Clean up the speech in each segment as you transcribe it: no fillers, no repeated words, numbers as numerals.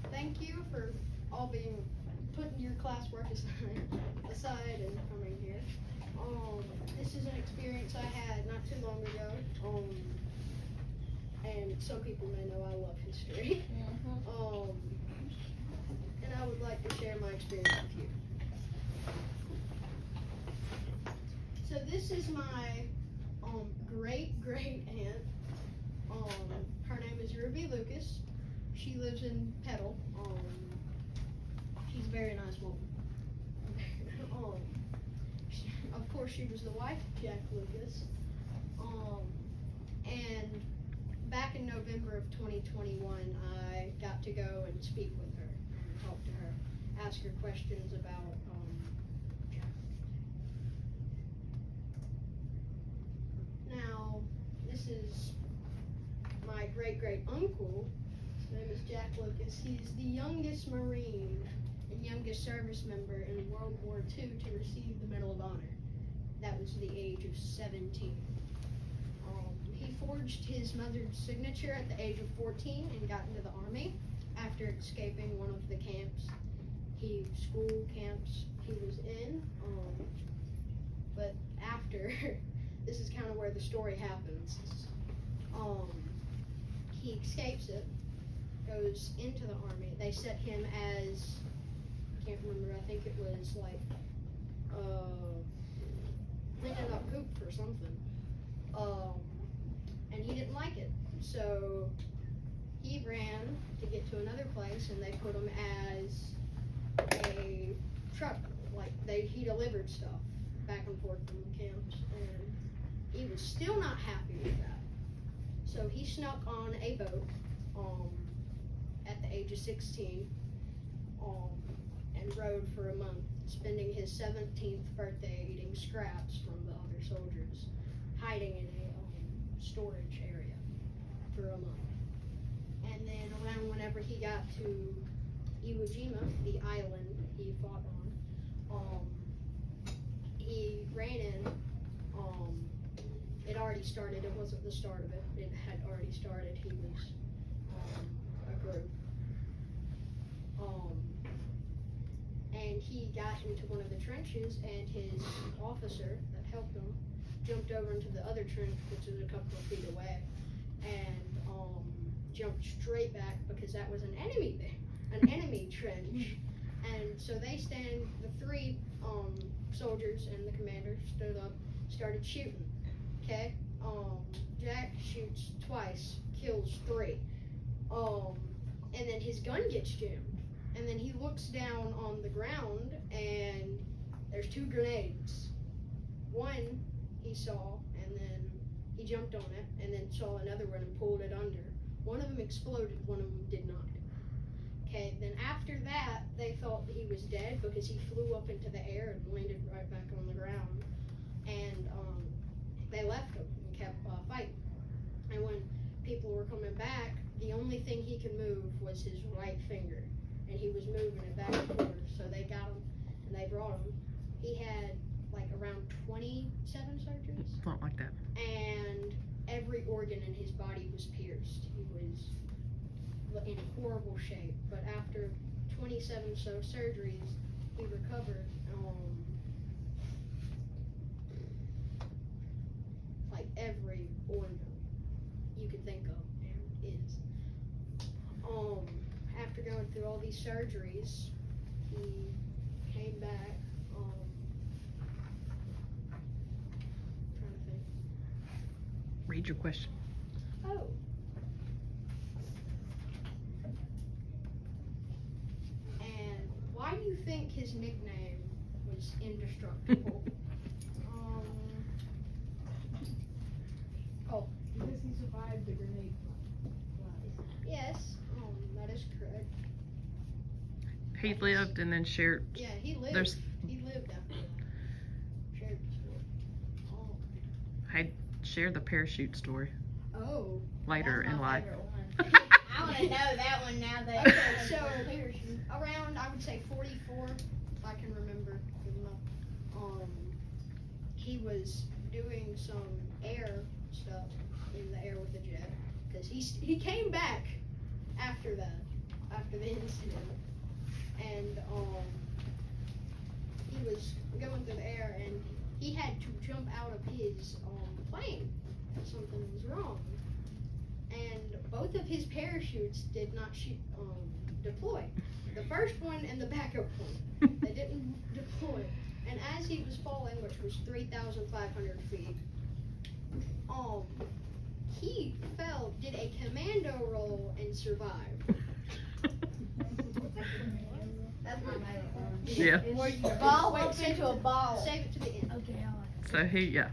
Thank you for all being putting your classwork aside and coming here. This is an experience I had not too long ago. And some people may know I love history. And I would like to share my experience with you. So this is my great aunt. Her name is Ruby Lucas. She lives in Petal. She's a very nice woman. Of course, she was the wife of Jack Lucas. And back in November of 2021, I got to go and speak with her, and talk to her, ask her questions about Jack. Now, this is my great-great-uncle. His name is Jack Lucas. He's the youngest Marine and youngest service member in World War II to receive the Medal of Honor. That was the age of 17. He forged his mother's signature at the age of 14 and got into the Army after escaping one of the school camps he was in. But after, this is kind of where the story happens. He escapes it, goes into the Army. They set him as, I can't remember, I think it was like, cleaning up poop or something. And he didn't like it. So he ran to get to another place, and they put him as a truck. Like he delivered stuff back and forth from the camps, and he was still not happy with that. So he snuck on a boat at the age of 16 and rode for a month, spending his 17th birthday eating scraps from the other soldiers, hiding in a storage area for a month. And then around whenever he got to Iwo Jima, the island he fought on, he ran in. It already started. It wasn't the start of it. It had already started. He was a group. And he got into one of the trenches, and his officer that helped him jumped over into the other trench, which is a couple of feet away, and jumped straight back because that was an enemy trench. And so the three soldiers and the commander stood up, started shooting. Okay, Jack shoots twice, kills 3, and then his gun gets jammed. And then he looks down on the ground, and there's 2 grenades. One he saw, and then he jumped on it, and then saw another one and pulled it under. One of them exploded, one of them did not. Okay, then after that, they thought that he was dead because he flew up into the air and landed right back on the ground. And they left him and kept fighting. And when people were coming back, the only thing he could move was his right finger. And he was moving it back and forth. So they got him and they brought him. He had like around 27 surgeries. Something like that. And every organ in his body was pierced. He was in horrible shape. But after 27 surgeries, he recovered. Like every organ you could think of and is. After going through all these surgeries, he came back. Trying to think. Read your question. Oh. And why do you think his nickname was Indestructible? Oh. Because he survived the grenade blast. Yes, that is correct. He lived and then shared. Yeah, he lived. He lived after that. Shared the story. I shared the parachute story Oh. later in life. I want to know that one now that. Okay, so around, I would say 44, if I can remember good enough. He was doing some air stuff in the air with the jet, because he came back after the incident, and he was going through the air, and he had to jump out of his plane. Something was wrong, and both of his parachutes did not deploy. The first one and the backup one, they didn't deploy. And as he was falling, which was 3,500 feet, he fell, did a commando roll, and survived. That's my metaphor. Yeah. Where you ball up into a ball. Save it to the end. Okay, I like it. So yeah.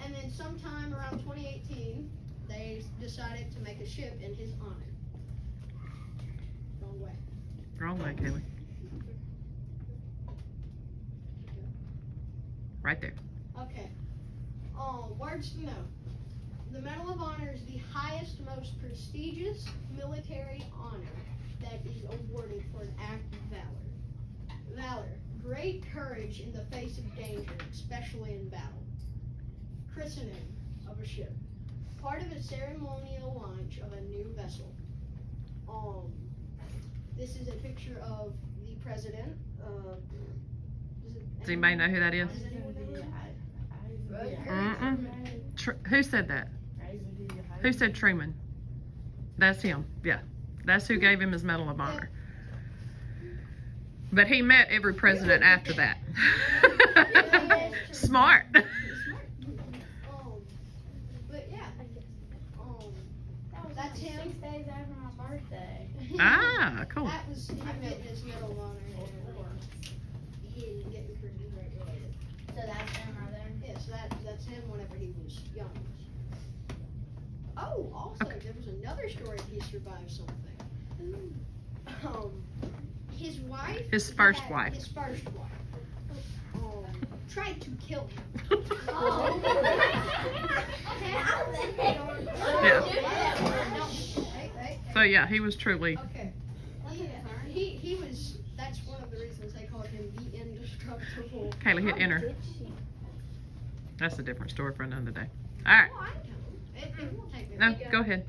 And then sometime around 2018, they decided to make a ship in his honor. Wrong way. Wrong way, Kaylee. Right there. Okay. Words to know. The Medal of Honor is the highest, most prestigious military honor that is awarded for an act of valor. Valor. Great courage in the face of danger, especially in battle. Christening of a ship. Part of a ceremonial launch of a new vessel. This is a picture of the president. Does anybody know who that is? Does anyone know? Who said that? Who said Truman? That's him. Yeah. That's who gave him his Medal of Honor. But he met every president after that. Smart. But yeah. That's him. 6 days after my birthday. Ah, cool. That was him getting his Medal of Honor. He didn't get recruited right related. So that's him right there? Yeah, so that's him whenever he was young. Oh, also, there was another story that he survived something. His wife. His first wife. His first wife. Tried to kill him. So yeah, he was truly. Okay. He was. That's one of the reasons they called him the indestructible. Kayla, hit enter. That's a different story for another day. All right. Oh, I know. It won't take me. No, go ahead.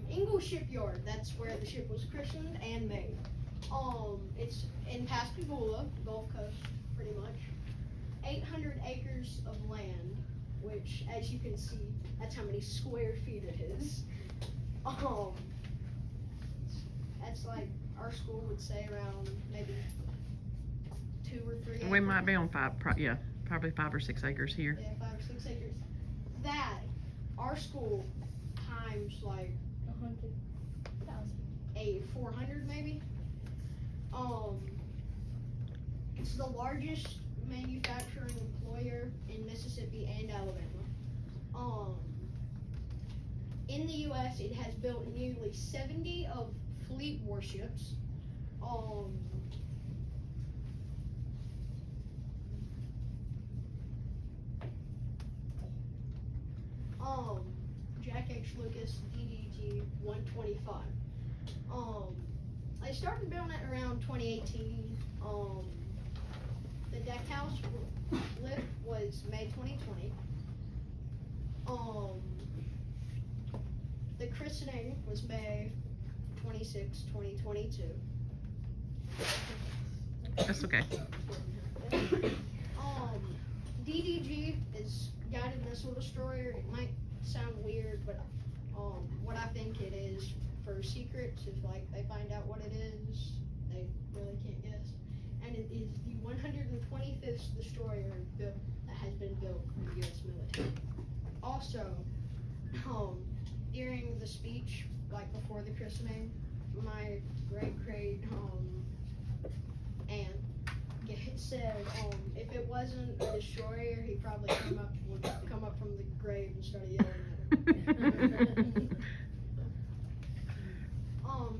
Ingle Shipyard. That's where the ship was christened and made. It's in Pascagoula, Gulf Coast, pretty much. 800 acres of land, which, as you can see, that's how many square feet it is. That's like our school would say around maybe 2 or 3 acres. We might be on probably 5 or 6 acres here. Yeah, 5 or 6 acres. That, our school, times like 100,000. 400 maybe. It's the largest manufacturing employer in Mississippi and Alabama. In the U.S., it has built nearly 70 of fleet warships. Jack H. Lucas DDG 125. I started building it around 2018. The deck house lift was May 2020. The christening was May 26, 2022. That's okay. DDG is guided missile destroyer. It might sound weird, but what I think it is for secrets, if like they find out what it is, they really can't guess. And it is the 125th destroyer that has been built for the U.S. military. Also, during the speech, like before the christening, my great aunt said if it wasn't a destroyer, he probably would come up from the grave and start yelling at her.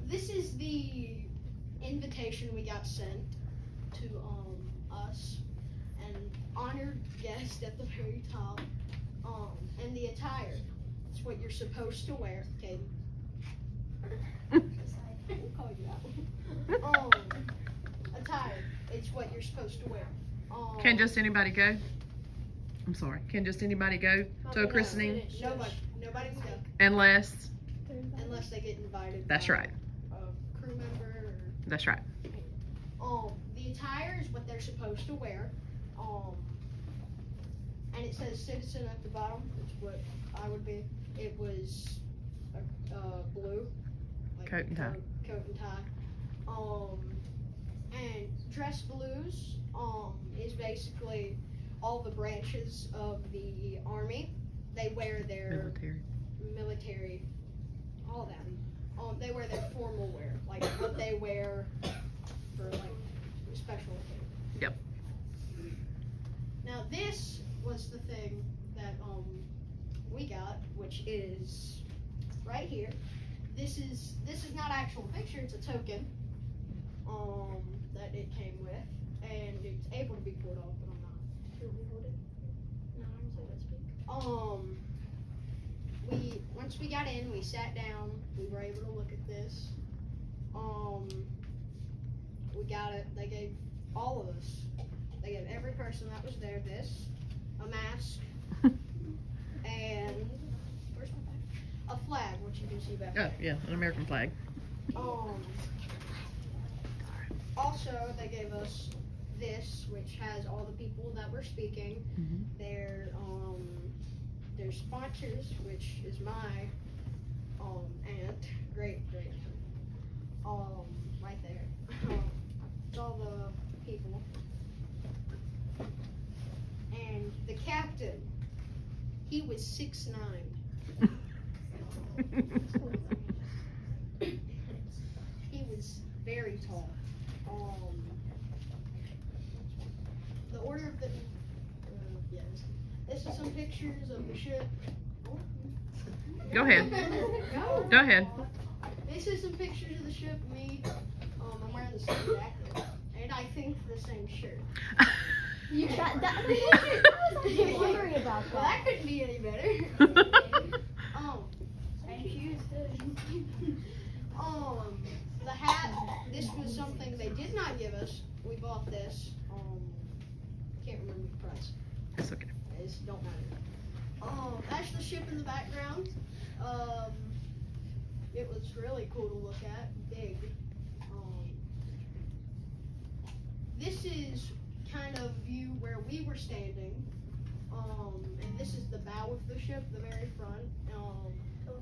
This is the invitation we got sent to us, and honored guest at the very top, and the attire. It's what you're supposed to wear, Katie. We'll call you out. Attire. It's what you're supposed to wear. Can just anybody go? I'm sorry. Can just anybody go to a christening? Nobody. Nobody can go Unless, unless they get invited. that's by right. A crew member. Or, That's right. the attire is what they're supposed to wear. And it says citizen at the bottom, which is what I would be. It was blue, like Coat and tie. Coat and tie. And dress blues is basically all the branches of the army. They wear their military, all that. They wear their formal wear, like what they wear for like special occasions. Yep. Now this was the thing that we got, which is right here. This is not actual picture, it's a token that it came with, and it's able to be pulled off, but I'm not. Should we hold it? No, I'm saying let's speak. Once we got in, we sat down, we were able to look at this. We got it, they gave all of us, they gave every person that was there this, a mask, and where's my flag? A flag, which you can see back there. Oh, yeah, an American flag. Also, they gave us this, which has all the people that were speaking. Their sponsors, which is my aunt, great right there. It's all the people. And the captain, he was 6'9". He was very tall. The order of the yes. This is some pictures of the ship. Go ahead. Go ahead. This is some pictures of the ship. Me, I'm wearing the same jacket, and I think the same shirt. I was wondering about that. Well, that couldn't be any better. Same shoes too. The hat. This was something they did not give us. We bought this. Can't remember the price. It's okay. It don't matter. That's the ship in the background. It was really cool to look at. Big. This is kind of view where we were standing. And this is the bow of the ship, the very front. I'll tell you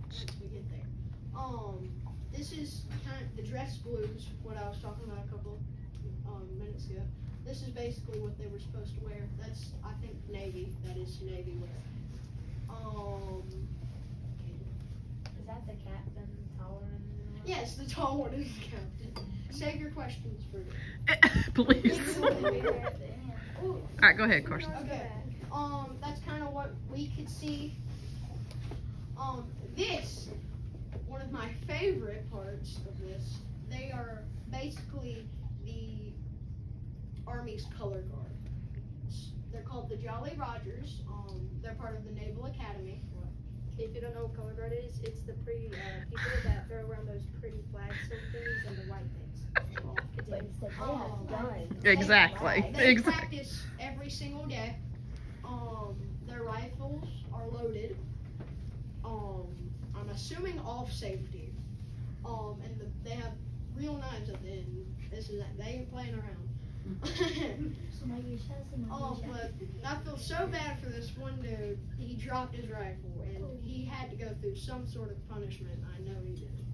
once we get there. This is kind of the dress blues, what I was talking about a couple minutes ago. This is basically what they were supposed to wear. That's, I think, Navy. That is Navy wear. Is that the captain, taller than the Yes, the tall one is the captain. Save your questions for Please. Alright, go ahead, Carson. Okay. That's kind of what we could see. This, one of my favorite parts of this, they are basically the Army's color guard. They're called the Jolly Rogers. They're part of the Naval Academy. If you don't know what color guard is, it's the pretty people that throw around those pretty flags and things and the white things. Exactly. They Exactly. practice every single day. Their rifles are loaded. I'm assuming off safety. And they have real knives at the end. This is that. They ain't playing around. But I feel so bad for this one dude. He dropped his rifle and he had to go through some sort of punishment. I know he did.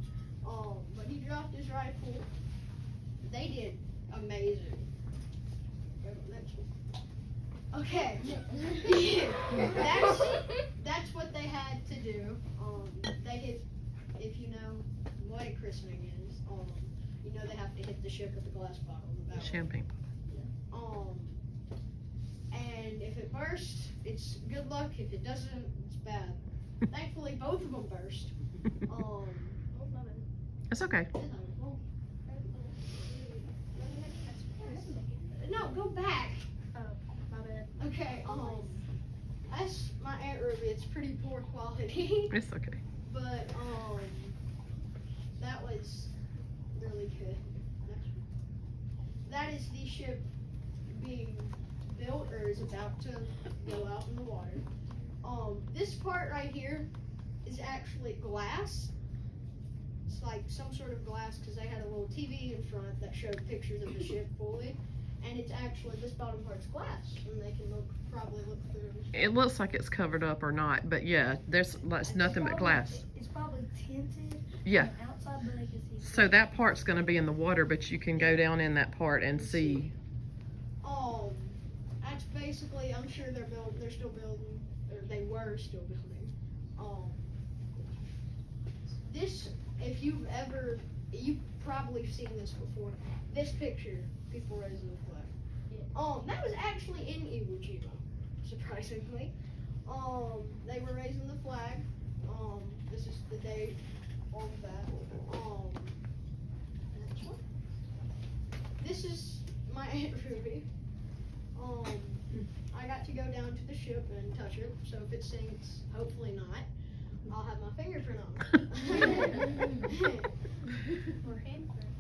But he dropped his rifle. They did amazing. Okay. That's what they had to do. They hit, if you know what a christening is, you know they have to hit the ship with a glass bottle. The Champagne. And if it bursts, it's good luck. If it doesn't, it's bad. Thankfully, both of them burst. That's okay. No, go back. Oh, my bad. Okay, that's my Aunt Ruby. It's pretty poor quality. It's okay. But, that was really good. That is the ship being built. built or is about to go out in the water. This part right here is actually glass. It's like some sort of glass because they had a little TV in front that showed pictures of the ship fully. And it's actually, this bottom part's glass, and they can probably look through. It looks like it's covered up or not, but yeah, that's nothing but glass. It's probably tinted. Yeah. Outside, but they can see. So that part's going to be in the water, but you can go down in that part and see. That's basically, I'm sure they're still building, or they were still building. This, if you've probably seen this before. This picture before raising the flag. That was actually in Iwo Jima, surprisingly. They were raising the flag. This is the date on that. Next one. This is my Aunt Ruby. I got to go down to the ship and touch it, so if it sinks, hopefully not, I'll have my fingerprint on it. Or handprint.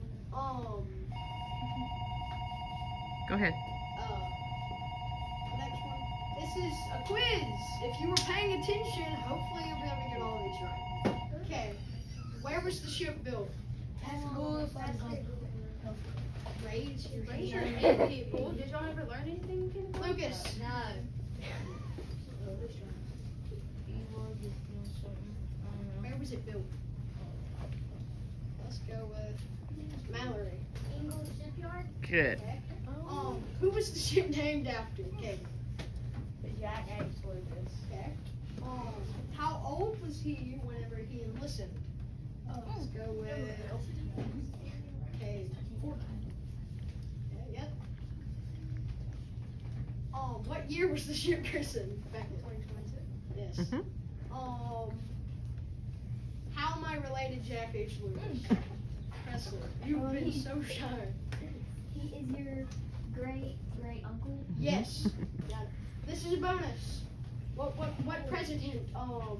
Go ahead. Next one. This is a quiz. If you were paying attention, hopefully you'll be able to get all of these right. Okay. Where was the ship built? Raise your hand, people. Did y'all ever learn anything? Lucas. No. Where was it built? Let's go with Mallory. English shipyard. Good. Okay. Who was the ship named after? Okay. Jack Ace Lucas. Okay. How old was he whenever he enlisted? Let's go with. Okay. Yep. What year was the ship christened? Back in 2022. Yes. Mm-hmm. How am I related to Jack H. Lucas? Presley. You've been so shy. He is your great uncle. Yes. Got it. This is a bonus. What president? I know.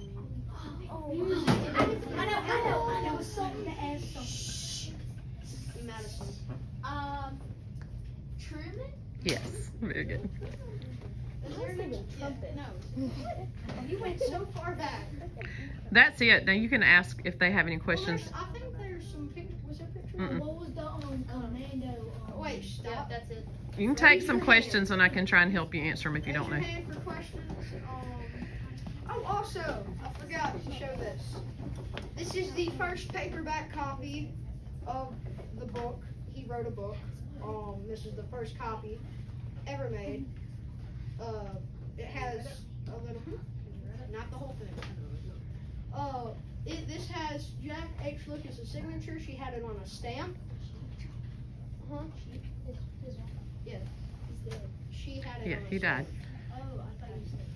It's something to ask something. Madison. Truman? Yes. Very good. Is there a trumpet? No. You went so far back. That's it. Now you can ask if they have any questions. Well, I think there's some pictures. Was there pictures? Mm-mm. What was the commando? Wait, stop. Yeah, that's it. You can take some questions and I can try and help you answer them if you don't know. Raise your hand for questions. Also, I forgot to show this. This is the first paperback copy of the book. He wrote a book. This is the first copy ever made. It has a little, not the whole thing. This has Jack H. Lucas' signature. She had it on a stamp. Yeah. She had it. Yeah, on a he stamp. died. Oh, I thought you said.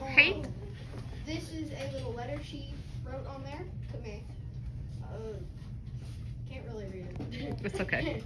Hey. This is a little letter she wrote on there to me. Can't really read it. It's okay.